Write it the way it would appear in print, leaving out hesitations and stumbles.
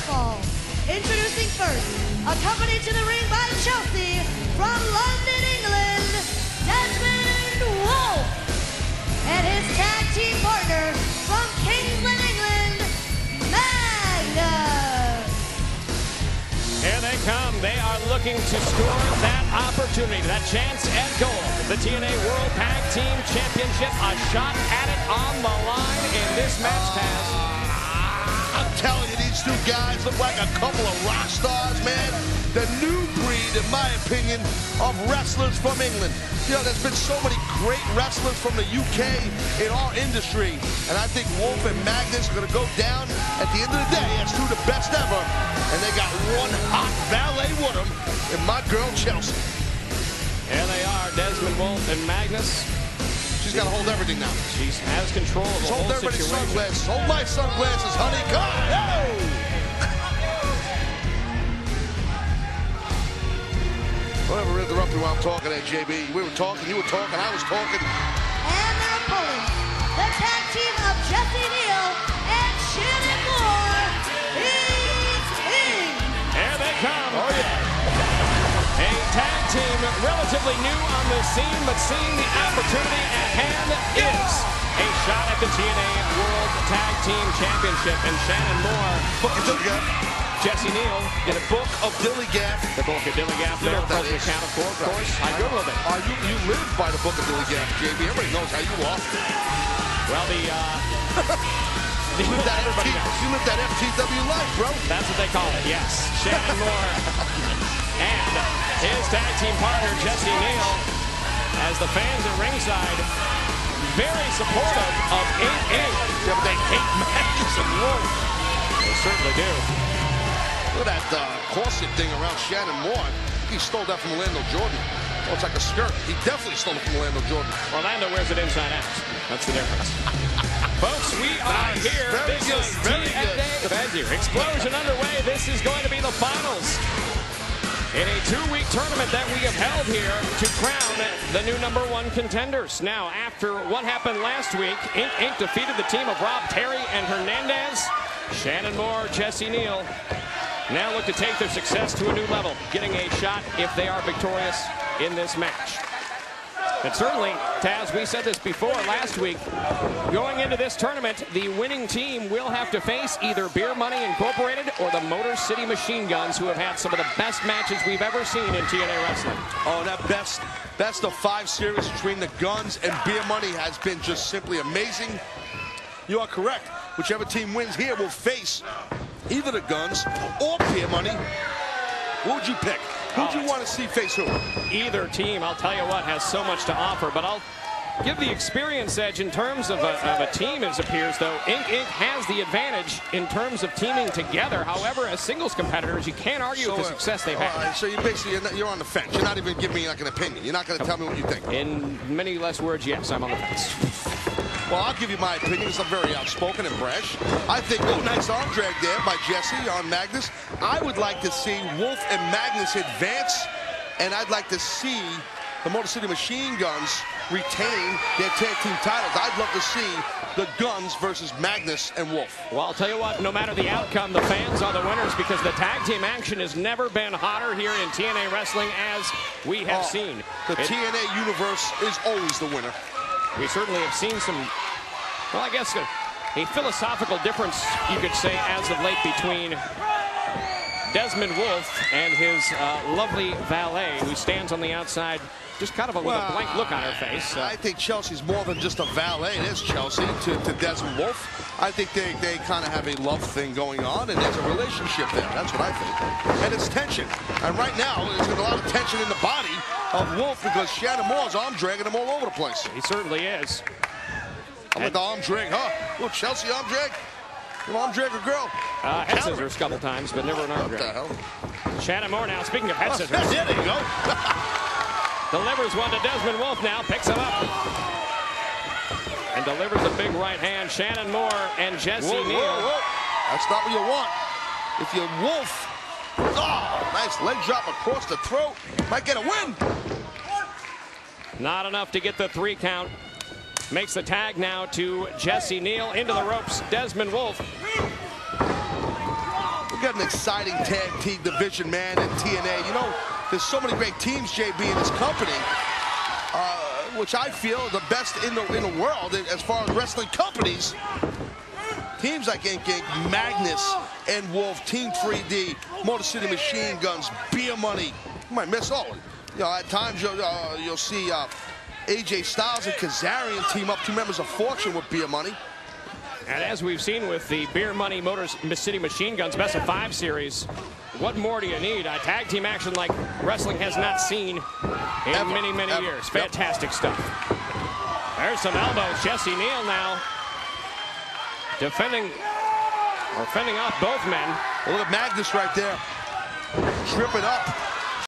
fall. Introducing first, accompanied to the ring by Chelsea from London, England, Desmond Wolfe, and his tag team partner from Kingsland, England, Magnus. Here they come. They are looking to score that opportunity, that chance at gold. The TNA World Tag Team Championship, a shot at it on the line in this match, Taz. I'm telling you, these two guys look like a couple of rock stars, man. The new breed, in my opinion, of wrestlers from England. You know, there's been so many great wrestlers from the UK in our industry, and I think Wolfe and Magnus are going to go down at the end of the day as two of the best ever, and they got one hot valet with them, and my girl Chelsea. Here they are, Desmond Wolfe and Magnus. She's got to hold everything now. She has control of the whole everybody's situation. sunglasses. Hold my sunglasses, honey. Come on. Whatever interrupted while I'm talking there, JB. We were talking, you were talking, I was talking. And their opponents, the tag team of Jesse Neal and Shannon Moore, Here they come. Oh, yeah. A tag team relatively new on the scene, but seeing the opportunity at hand is a shot at the TNA World Tag Team Championship. And Shannon Moore, Jesse Neal, in a book of Dilly Gaff. The book of Dilly Gaff, there from the account, of course. I go with it. You live by the book of Dilly Gaff, JB. Everybody knows how you are. Well, you live that FTW life, bro. That's what they call it, yes. Shannon Moore and his tag team partner, Jesse Neal, as the fans at ringside, very supportive of 8-8. Yeah, but they hate Magnus and Wolfe. They certainly do. Look at that corset thing around Shannon Moore. I think he stole that from Orlando Jordan. Oh, it's like a skirt. He definitely stole it from Orlando Jordan. Orlando wears it inside out. That's the difference. Folks, we are here. Very this good. is Very TNA. good. Thank you. Explosion underway. This is going to be the finals in a 2-week tournament that we have held here to crown the new #1 contenders. Now, after what happened last week, Inc. defeated the team of Rob Terry and Hernandez. Shannon Moore, Jesse Neal now look to take their success to a new level, getting a shot if they are victorious in this match. And certainly, Taz, we said this before last week, going into this tournament, the winning team will have to face either Beer Money Incorporated or the Motor City Machine Guns, who have had some of the best matches we've ever seen in TNA wrestling. Oh, that best of 5 series between the Guns and Beer Money has been just simply amazing. You are correct. Whichever team wins here will face either the Guns or Beer Money. What would you pick? Who'd you want to see face who? Either team, I'll tell you what, has so much to offer, but I'll give the experience edge in terms of a team. It appears, though, Inc. has the advantage in terms of teaming together. However, as singles competitors, you can't argue with the success they've had. So you basically, you're on the fence. You're not even giving me like an opinion. You're not going to tell me what you think. In many less words, yes, I'm on the fence. Well, I'll give you my opinion because I'm very outspoken and brash. I think, oh, nice arm drag there by Jesse on Magnus. I would like to see Wolfe and Magnus advance, and I'd like to see the Motor City Machine Guns retain their tag team titles. I'd love to see the Guns versus Magnus and Wolfe. Well, I'll tell you what, no matter the outcome, the fans are the winners because the tag team action has never been hotter here in TNA wrestling as we have seen. The TNA universe is always the winner. We certainly have seen some, well, I guess a philosophical difference, you could say, as of late between Desmond Wolfe and his lovely valet, who stands on the outside, just kind of with a blank look on her face. I think Chelsea's more than just a valet. It is Chelsea to Desmond Wolfe. I think they kind of have a love thing going on, and there's a relationship there. That's what I think. And it's tension. And right now, there's a lot of tension in the body of Wolfe because Shannon Moore's arm dragging him all over the place. He certainly is. I'm with the arm drag, huh? Little Chelsea arm drag? Little arm drag a girl? Head scissors a couple times, but never an arm drag. What the hell? Shannon Moore now, speaking of head scissors. Yeah, there you go. Delivers one to Desmond Wolfe now, picks him up. And delivers a big right hand. Shannon Moore and Jesse Neal. That's not what you want. If you're Wolfe, oh, nice leg drop across the throat. Might get a win. Not enough to get the 3 count. Makes the tag now to Jesse Neal into the ropes. Desmond Wolfe. Look got an exciting tag team division, man, in TNA. You know, there's so many great teams, JB, in this company, which I feel are the best in the world as far as wrestling companies. Teams like Ink, Magnus and Wolf, Team 3D, Motor City Machine Guns, Beer Money. You might miss all. You know, at times you'll see AJ Styles and Kazarian team up, 2 members of Fortune with Beer Money. And as we've seen with the Beer Money Motor City Machine Guns Best of 5 series, what more do you need? A tag team action like wrestling has not seen in many years. Fantastic stuff. There's some elbows. Jesse Neal now fending off both men. Well, look at Magnus right there, tripping up.